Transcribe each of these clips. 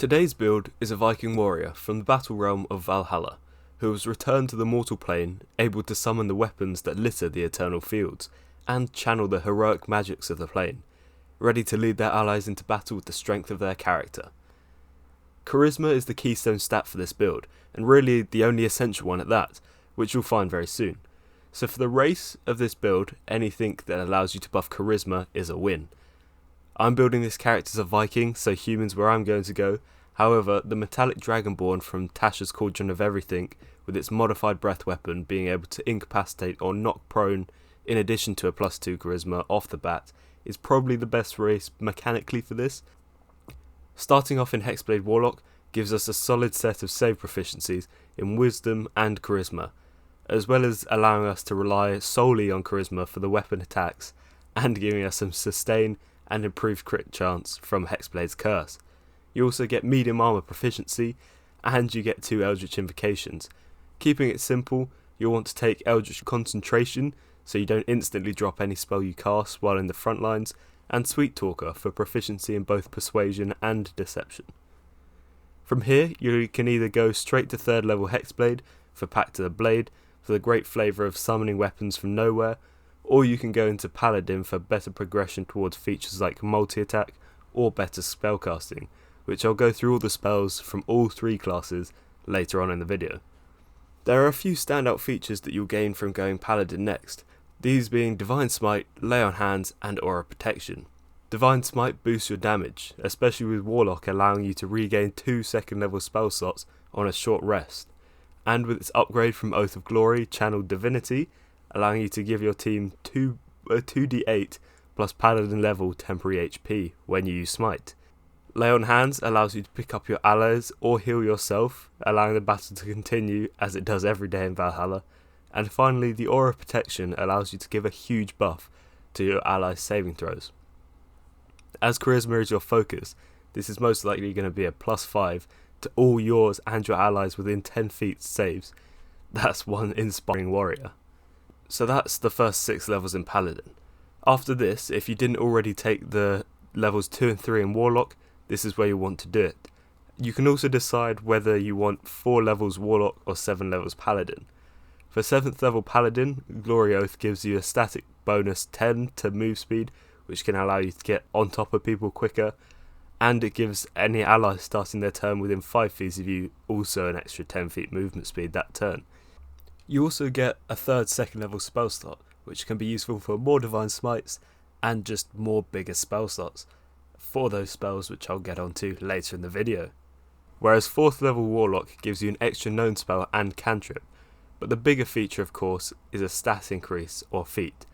Today's build is a Viking warrior from the battle realm of Valhalla, who has returned to the mortal plane, able to summon the weapons that litter the eternal fields, and channel the heroic magics of the plane, ready to lead their allies into battle with the strength of their character. Charisma is the keystone stat for this build, and really the only essential one at that, which you'll find very soon. So for the race of this build, anything that allows you to buff charisma is a win. I'm building this character as a Viking, so human's where I'm going to go. However, the metallic dragonborn from Tasha's Cauldron of Everything, with its modified breath weapon being able to incapacitate or knock prone, in addition to a +2 charisma off the bat, is probably the best race mechanically for this. Starting off in Hexblade Warlock gives us a solid set of save proficiencies in Wisdom and Charisma, as well as allowing us to rely solely on Charisma for the weapon attacks, and giving us some sustain and improved crit chance from Hexblade's Curse. You also get medium armor proficiency, and you get 2 Eldritch Invocations. Keeping it simple, you'll want to take Eldritch Concentration, so you don't instantly drop any spell you cast while in the front lines, and Sweet Talker for proficiency in both Persuasion and Deception. From here, you can either go straight to 3rd level Hexblade for Pact to the Blade, for the great flavour of summoning weapons from nowhere, or you can go into Paladin for better progression towards features like multi-attack or better spellcasting, which I'll go through all the spells from all 3 classes later on in the video. There are a few standout features that you'll gain from going Paladin next, these being Divine Smite, Lay on Hands and Aura Protection. Divine Smite boosts your damage, especially with Warlock allowing you to regain 2 2nd level spell slots on a short rest, and with its upgrade from Oath of Glory, Channeled Divinity, allowing you to give your team 2d8 plus Paladin level temporary HP when you use Smite. Lay on Hands allows you to pick up your allies or heal yourself, allowing the battle to continue as it does every day in Valhalla. And finally, the Aura Protection allows you to give a huge buff to your allies' saving throws. As Charisma is your focus, this is most likely going to be a +5 to all yours and your allies within 10 feet saves. That's one inspiring warrior. So that's the first 6 levels in Paladin. After this, if you didn't already take the levels 2 and 3 in Warlock, this is where you want to do it. You can also decide whether you want 4 levels Warlock or 7 levels Paladin. For 7th level Paladin, Glory Oath gives you a static bonus 10 to move speed, which can allow you to get on top of people quicker, and it gives any ally starting their turn within 5 feet of you also an extra 10 feet movement speed that turn. You also get a 3rd 2nd level spell slot, which can be useful for more Divine Smites and just more bigger spell slots for those spells, which I'll get onto later in the video. Whereas 4th level Warlock gives you an extra known spell and cantrip, but the bigger feature of course is a stat increase or feat.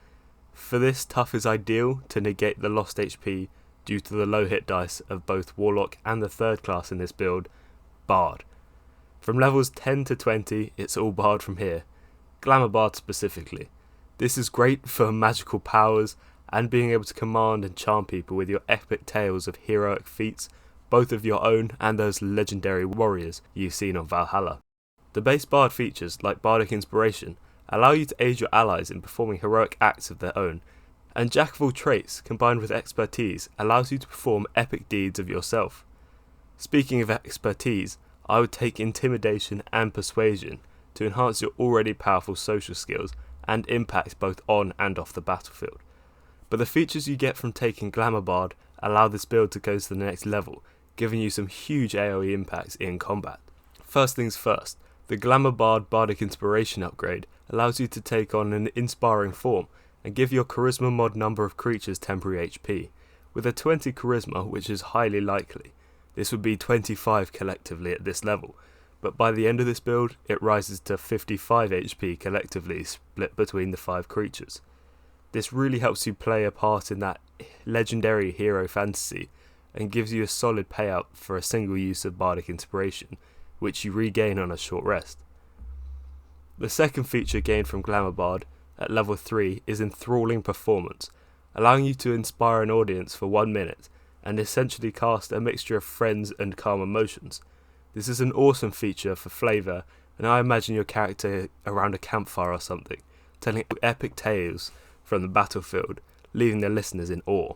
For this, Tough is ideal to negate the lost HP due to the low hit dice of both Warlock and the 3rd class in this build, Bard. From levels 10 to 20, it's all Bard from here, Glamour Bard specifically. This is great for magical powers and being able to command and charm people with your epic tales of heroic feats, both of your own and those legendary warriors you've seen on Valhalla. The base Bard features, like Bardic Inspiration, allow you to aid your allies in performing heroic acts of their own, and Jack of all traits combined with expertise allows you to perform epic deeds of yourself. Speaking of expertise, I would take Intimidation and Persuasion to enhance your already powerful social skills and impact both on and off the battlefield. But the features you get from taking Glamour Bard allow this build to go to the next level, giving you some huge AoE impacts in combat. First things first, the Glamour Bard Bardic Inspiration upgrade allows you to take on an inspiring form and give your Charisma mod number of creatures temporary HP. With a 20 Charisma, which is highly likely, this would be 25 collectively at this level, but by the end of this build it rises to 55 HP collectively split between the 5 creatures. This really helps you play a part in that legendary hero fantasy and gives you a solid payout for a single use of Bardic Inspiration, which you regain on a short rest. The second feature gained from Glamour Bard at level 3 is Enthralling Performance, allowing you to inspire an audience for 1 minute and essentially cast a mixture of friends and calm emotions. This is an awesome feature for flavour, and I imagine your character around a campfire or something, telling epic tales from the battlefield, leaving their listeners in awe.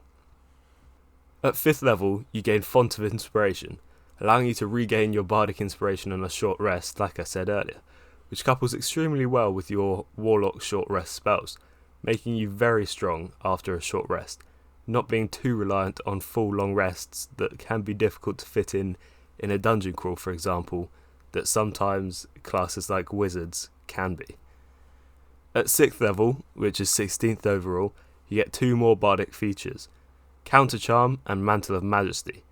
At 5th level, you gain Font of Inspiration, allowing you to regain your bardic inspiration on a short rest, like I said earlier, which couples extremely well with your Warlock short rest spells, making you very strong after a short rest, not being too reliant on full long rests that can be difficult to fit in a dungeon crawl, for example, that sometimes classes like wizards can be. At 6th level, which is 16th overall, you get 2 more bardic features, Counter Charm and Mantle of Majesty.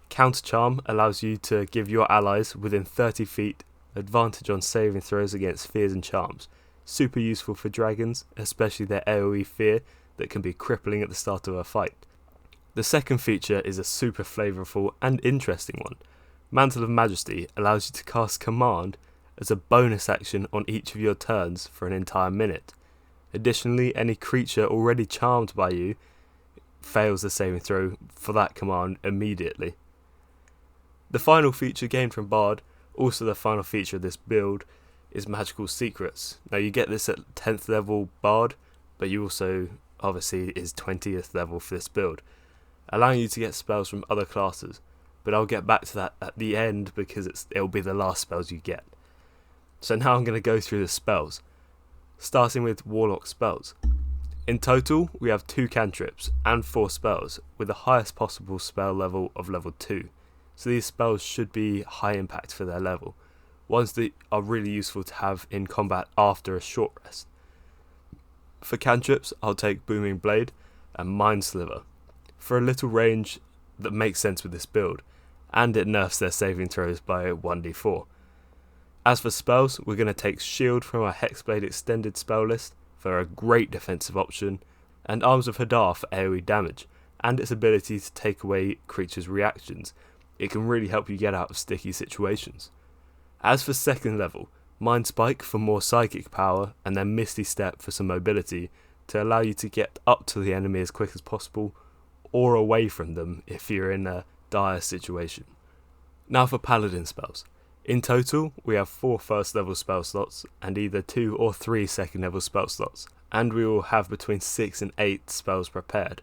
Counter Charm allows you to give your allies within 30 feet advantage on saving throws against fears and charms. Super useful for dragons, especially their AoE fear that can be crippling at the start of a fight. The second feature is a super flavourful and interesting one. Mantle of Majesty allows you to cast Command as a bonus action on each of your turns for an entire minute. Additionally, any creature already charmed by you fails the saving throw for that command immediately. The final feature gained from Bard, also the final feature of this build, is Magical Secrets. Now you get this at 10th level Bard, but you also obviously is 20th level for this build, allowing you to get spells from other classes, but I'll get back to that at the end because it'll be the last spells you get. So now I'm going to go through the spells, starting with Warlock spells. In total, we have 2 cantrips and 4 spells, with the highest possible spell level of level 2. So these spells should be high impact for their level, ones that are really useful to have in combat after a short rest. For cantrips, I'll take Booming Blade and Mind Sliver, for a little range that makes sense with this build, and it nerfs their saving throws by 1d4. As for spells, we're going to take Shield from our Hexblade extended spell list for a great defensive option, and Arms of Hadar for AoE damage, and its ability to take away creatures' reactions. It can really help you get out of sticky situations. As for 2nd level, Mind Spike for more psychic power, and then Misty Step for some mobility to allow you to get up to the enemy as quick as possible, or away from them if you're in a dire situation. Now for Paladin spells. In total, we have 4 1st level spell slots and either 2 or 3 2nd level spell slots, and we will have between 6 and 8 spells prepared.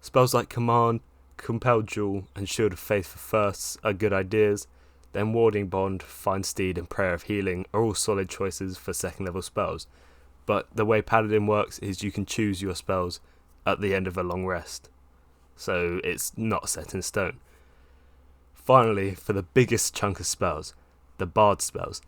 Spells like Command, Compelled Jewel and Shield of Faith for firsts are good ideas, then Warding Bond, Find Steed and Prayer of Healing are all solid choices for 2nd level spells, but the way Paladin works is you can choose your spells at the end of a long rest, so it's not set in stone. Finally, for the biggest chunk of spells, the Bard spells.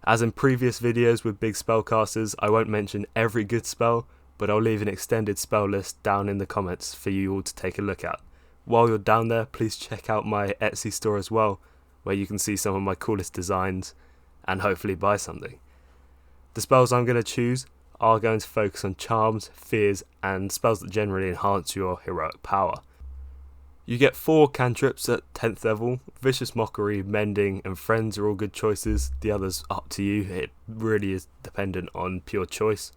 As in previous videos with big spellcasters, I won't mention every good spell, but I'll leave an extended spell list down in the comments for you all to take a look at. While you're down there, please check out my Etsy store as well, where you can see some of my coolest designs and hopefully buy something. The spells I'm going to choose are going to focus on charms, fears, and spells that generally enhance your heroic power. You get 4 cantrips at 10th level. Vicious Mockery, Mending and Friends are all good choices. The others up to you, it really is dependent on pure choice.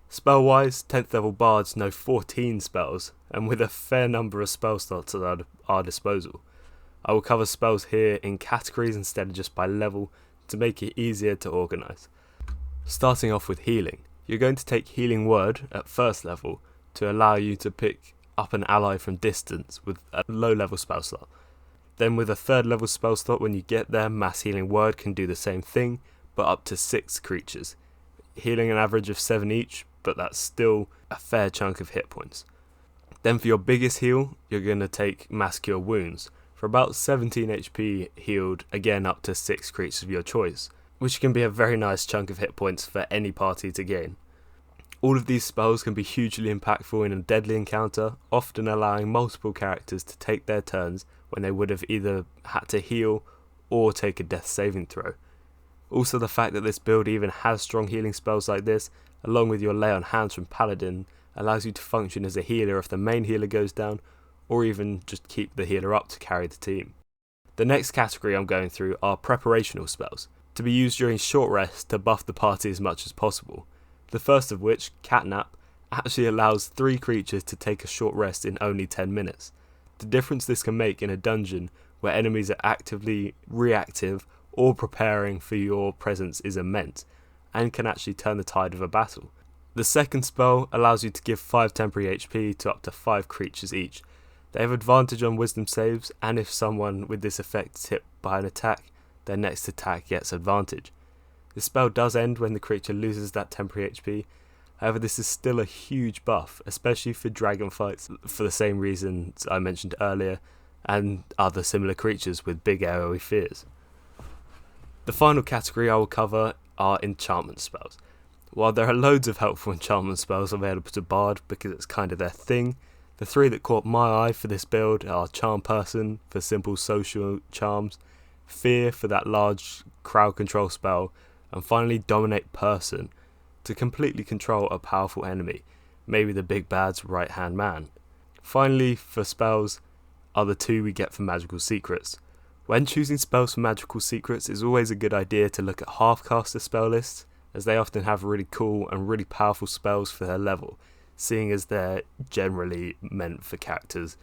Spell wise, 10th level bards know 14 spells, and with a fair number of spell slots at our disposal. I will cover spells here in categories instead of just by level to make it easier to organise. Starting off with healing, you're going to take Healing Word at 1st level to allow you to pick up an ally from distance with a low level spell slot. Then with a 3rd level spell slot, when you get there, Mass Healing Word can do the same thing, but up to 6 creatures, healing an average of 7 each, but that's still a fair chunk of hit points. Then for your biggest heal, you're going to take Mass Cure Wounds for about 17 HP healed, again up to 6 creatures of your choice, which can be a very nice chunk of hit points for any party to gain. All of these spells can be hugely impactful in a deadly encounter, often allowing multiple characters to take their turns when they would have either had to heal or take a death saving throw. Also, the fact that this build even has strong healing spells like this, along with your Lay on Hands from Paladin, allows you to function as a healer if the main healer goes down, or even just keep the healer up to carry the team. The next category I'm going through are preparational spells, to be used during short rests to buff the party as much as possible. The first of which, Catnap, actually allows 3 creatures to take a short rest in only 10 minutes. The difference this can make in a dungeon where enemies are actively reactive or preparing for your presence is immense, and can actually turn the tide of a battle. The second spell allows you to give 5 temporary HP to up to 5 creatures each. They have advantage on wisdom saves, and if someone with this effect is hit by an attack, their next attack gets advantage. The spell does end when the creature loses that temporary HP, however this is still a huge buff, especially for dragon fights for the same reasons I mentioned earlier, and other similar creatures with big AoE fears. The final category I will cover are enchantment spells. While there are loads of helpful enchantment spells available to Bard because it's kind of their thing, the three that caught my eye for this build are Compelled Person for simple social charms, Fear for that large crowd control spell, and finally Dominate Person to completely control a powerful enemy, maybe the big bad's right hand man. Finally, for spells, are the two we get from magical secrets. When choosing spells for magical secrets, it's always a good idea to look at half-caster spell lists, as they often have really cool and really powerful spells for their level, seeing as they're generally meant for characters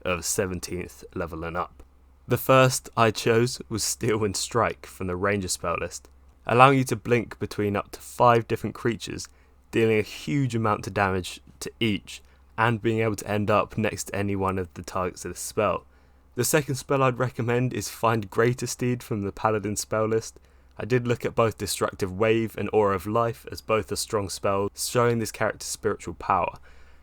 of 17th level and up. The first I chose was Steel Wind Strike from the Ranger spell list, allowing you to blink between up to 5 different creatures, dealing a huge amount of damage to each, and being able to end up next to any one of the targets of the spell. The second spell I'd recommend is Find Greater Steed from the Paladin spell list. I did look at both Destructive Wave and Aura of Life as both are strong spells, showing this character's spiritual power.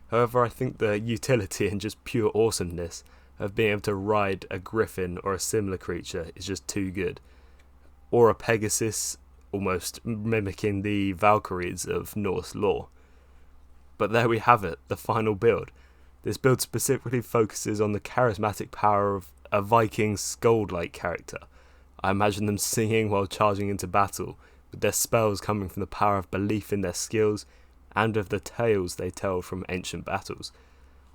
However, I think the utility and just pure awesomeness of being able to ride a griffin or a similar creature is just too good. Aura Pegasus, almost mimicking the Valkyries of Norse lore. But there we have it, the final build. This build specifically focuses on the charismatic power of a Viking Skald-like character. I imagine them singing while charging into battle, with their spells coming from the power of belief in their skills and of the tales they tell from ancient battles.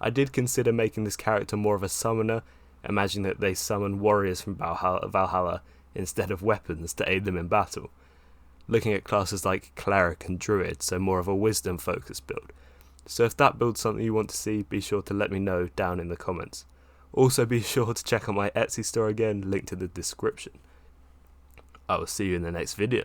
I did consider making this character more of a summoner, imagining that they summon warriors from Valhalla instead of weapons to aid them in battle. Looking at classes like Cleric and Druid, so more of a wisdom focused build. So if that build's something you want to see, be sure to let me know down in the comments. Also be sure to check out my Etsy store again, linked in the description. I will see you in the next video.